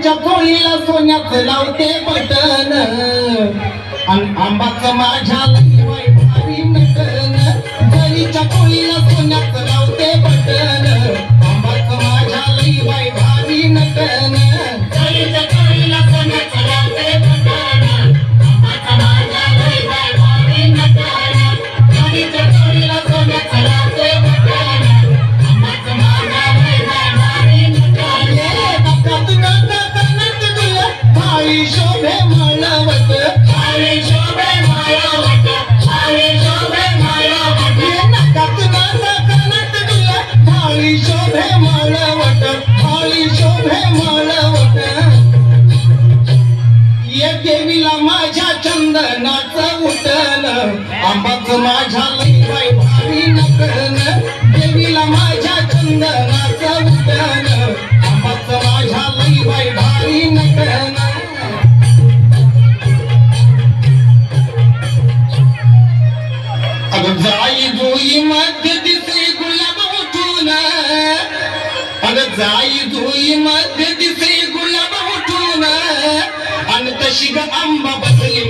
चकोळीला सोन्याचं लावते बटन आणि आंबाचं माझ्या लई भारी नटन. जरी चकोळीला सोन्याचं लावते बटन आंबाचं माझ्या लई भारी नटन. जरी चकोळीला सोन्याचं लावते बटन आंबाचं माझ्या लई भारी नटन. जरी चकोळीला सोन्याचं लावते बटन आंबाचं माझ्या लई भारी नटन. भारी शोभे माळवत भारी शोभे माळवत भारी शोभे माळवत नकात नाकात तुला भारी शोभे माळवत भारी शोभे माळवत. ये देवीला माझ्या चंदनाचं उठण आंबाचं माझ्या लई भारी नटन. देवीला माझ्या चंदनाचं उठण आंबाचं माझ्या लई भारी नटन. जाई जुई मध्य दिसे गुलाब उठून अगं जाई जुई मध्य दिसे गुलाब उठून आणि तशी ग आंबा बसली